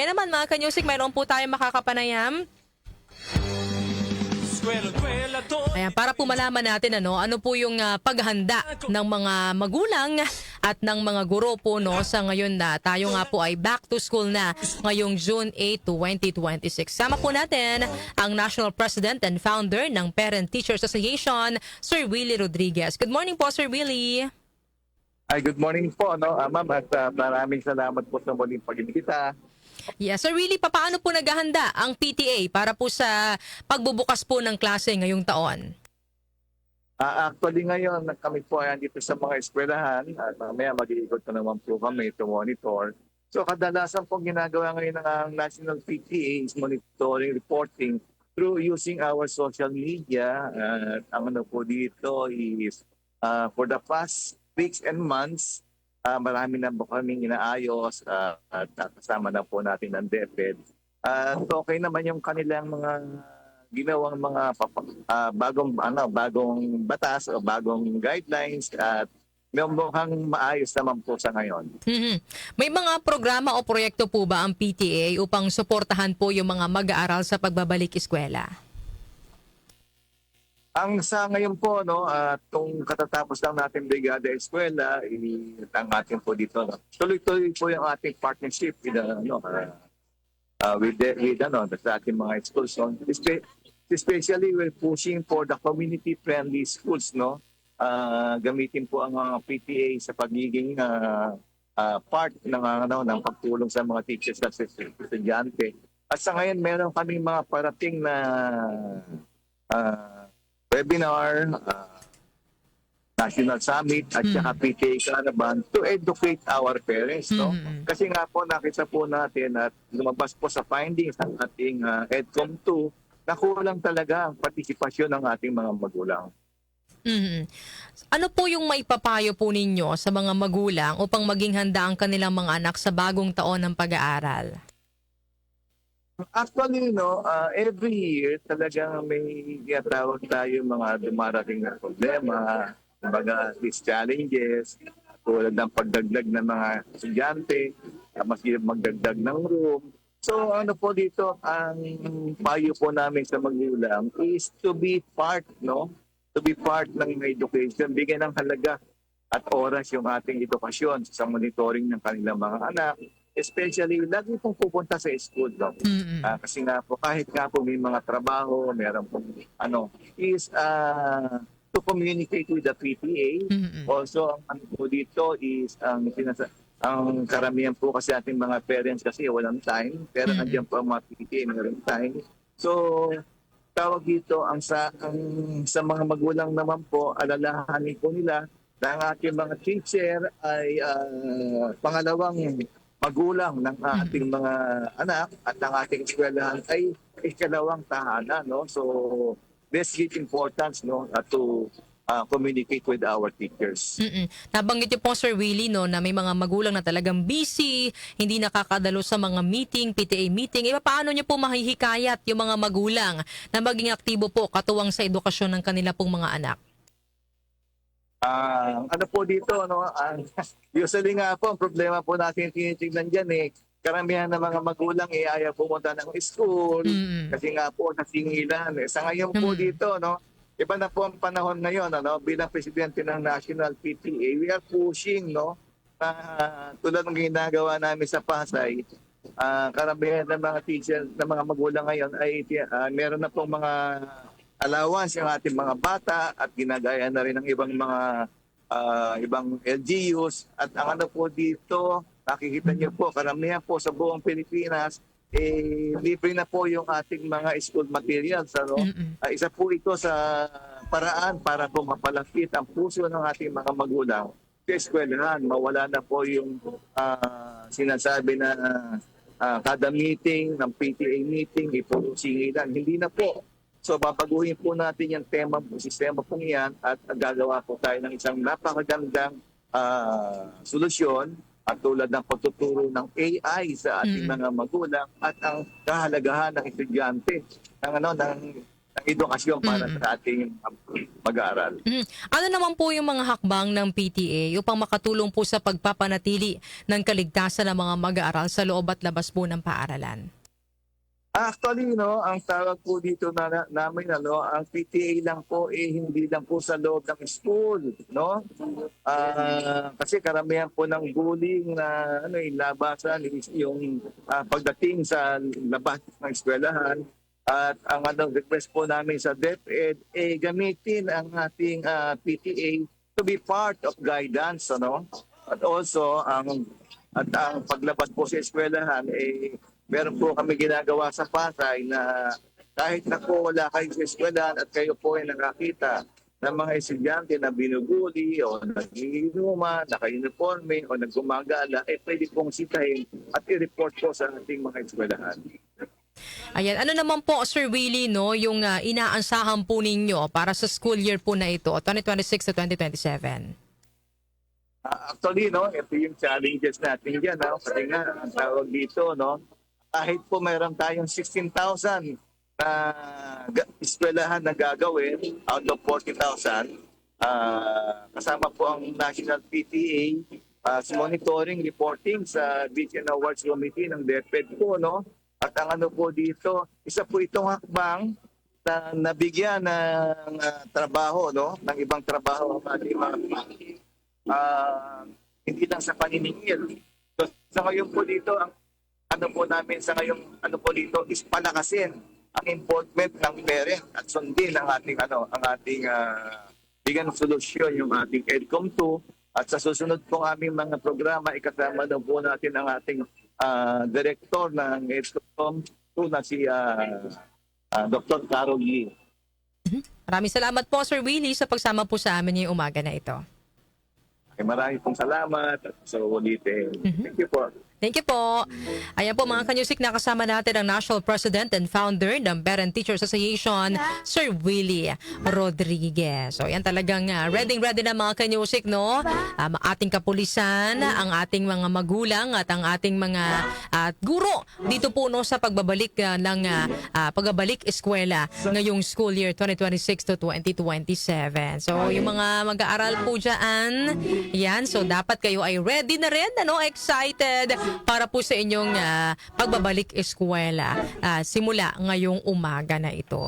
Kaya naman mga ka-music, mayroon po tayo makakapanayam. Ayan, para po malaman natin ano po yung paghahanda ng mga magulang at ng mga guro po sa ngayon na tayo nga po ay back to school na ngayong June 8, 2026. Sama po natin ang National President and Founder ng Parent Teachers Association, Sir Willie Rodriguez. Good morning po, Sir Willie. Ay, good morning po, ma'am, at maraming salamat po sa muling pag-imbita. Yes, Sir Willie, paano po naghahanda ang PTA para po sa pagbubukas po ng klase ngayong taon? Actually, ngayon, kami po ay andito sa mga eskwelahan at mamaya mag-iikot na naman po kami to monitor. So, kadalasan po ginagawa ngayon ng National PTA is monitoring, reporting through using our social media. Ang ano po dito is for the past weeks and months, marami na po kaming inaayos at kasama na po natin ang DepEd. Okay naman yung kanilang mga ginawang mga bagong batas o bagong guidelines at mukhang maayos naman po sa ngayon. May mga programa o proyekto po ba ang PTA upang suportahan po yung mga mag-aaral sa pagbabalik eskwela? Ang sa ngayon po, itong katatapos lang natin Brigada Eskwela, ang ating po dito. Tuloy-tuloy po yung ating partnership with sa ating mga schools. Especially, we're pushing for the community-friendly schools. Gamitin po ang mga PTA sa pagiging part ng pagtulong sa mga teachers at estudyante. At sa ngayon, meron kami mga parating na webinar, National Summit at saka PTA Caravan to educate our parents. Kasi nga po nakita po natin at lumabas po sa findings ng ating EDCOM 2 na kulang talaga ang partisipasyon ng ating mga magulang. Ano po yung maipapayo po ninyo sa mga magulang upang maging handa ang kanilang mga anak sa bagong taon ng pag-aaral? Actually, every year talagang may tinatawag tayo mga dumarating na problema, kumbaga these challenges, tulad ng pagdagdag ng mga estudyante, mas magdagdag ng room. So ano po dito, ang payo po namin sa magulang is to be part, to be part ng education, bigyan ng halaga at oras yung ating edukasyon sa monitoring ng kanilang mga anak. Especially, lagi pong pupunta sa school. Kasi nga po, kahit nga po may mga trabaho, meron pong is to communicate with the PTA. Also, ang ano po dito is ang karamihan po kasi ating mga parents kasi walang time. Pero nandiyan po ang mga PTA, meron time. So, tawag dito, ang sa mga magulang naman po, alalahanin po nila na ang ating mga teacher ay pangalawang magulang ng ating mga anak at ng ating eskwelahan ay ikalawang tahanan. So, this is importance to communicate with our teachers. Nabanggit niyo po, Sir Willie, na may mga magulang na talagang busy, hindi nakakadalo sa mga meeting, PTA meeting. Paano niyo po mahihikayat yung mga magulang na maging aktibo po katuwang sa edukasyon ng kanila pong mga anak? Ano po dito, usually nga po, ang problema po natin tinitignan dyan karamihan ng mga magulang ayaw pumunta ng school kasi nga po nasingilan. Sa ngayon po dito, iba na po ang panahon ngayon, bilang presidente ng National PTA, we are pushing, tulad ng ginagawa namin sa Pasay, karamihan ng mga teacher, ng mga magulang ngayon ay meron na pong mga allowance yung ating mga bata at ginagaya na rin ng ibang mga ibang LGUs. At ang ano po dito, nakikita niyo po, karamihan po sa buong Pilipinas, libre na po yung ating mga school materials. Isa po ito sa paraan para po mapalapit ang puso ng ating mga magulang sa eskwelahan. Mawala na po yung sinasabi na kada meeting ng PTA meeting, ipuro singilan. Hindi na po. So babaguhin po natin yung sistema pong yan at gagawa po tayo ng isang napakagandang solusyon at tulad ng pagtuturo ng AI sa ating mga magulang at ang kahalagahan ng estudyante ng edukasyon para sa ating mag-aaral. Ano naman po yung mga hakbang ng PTA upang makatulong po sa pagpapanatili ng kaligtasan ng mga mag-aaral sa loob at labas po ng paaralan? Actually, no, ang tawag po dito namin, ang PTA lang po, hindi lang po sa loob ng school, no? Kasi karamihan po ng bullying na labasan is yung pagdating sa labas ng eskwelahan. At ang request po namin sa DepEd, gamitin ang ating PTA to be part of guidance, ano? At also, ang paglabas po sa eskwelahan, meron po kami ginagawa sa Pasay na kahit na po wala kayo sa eskwelahan at kayo po ay nakakita ng mga estudyante na binubuli o nag-iinuman, naka-uniforme o nagumagala, pwede pong sitahin at i-report po sa ating mga eskwelahan. Ayan, ano naman po Sir Willie no, yung inaansahan po ninyo para sa school year po na ito, 2026 to 2027? Actually, no, ito yung challenges natin dyan. No? Kasi nga, ang tawag dito, no, kahit po meron tayong 16,000 na eskwelahan na gagawin out of 40,000, kasama po ang National PTA sa monitoring, reporting sa Vision Awards Committee ng DepEd po, no? At ang po dito, isa po itong hakbang na nabigyan ng trabaho, no? Ng ibang trabaho ang ating mga hindi lang sa paniningil. So, sa ngayon po dito, ang po namin sa ngayong po dito is palakasin ang involvement ng parent at sundin ang ating bigyan ng solusyon yung ating EDCOM 2 at sa susunod pong aming mga programa ikasama daw po natin ang ating director ng EDCOM 2 na si Dr. Carol Lee. Maraming salamat po Sir Willie sa pagsama po sa amin ngayong umaga na ito. Maraming pong salamat at sa ulitin. Thank you po. Thank you po. Ayan po mga kanyusik, nakasama natin ang National President and Founder ng Parent Teachers Association, Sir Willie Rodriguez. So yan talagang ready na mga kanyusik, no? Ating kapulisan, ang ating mga magulang at ang ating mga guro dito po no sa pagbabalik ng pagbabalik eskwela ngayong school year 2026 to 2027. So yung mga mag-aaral po dyan, yan, so dapat kayo ay ready na rin, ano, excited para po sa inyong pagbabalik eskwela simula ngayong umaga na ito.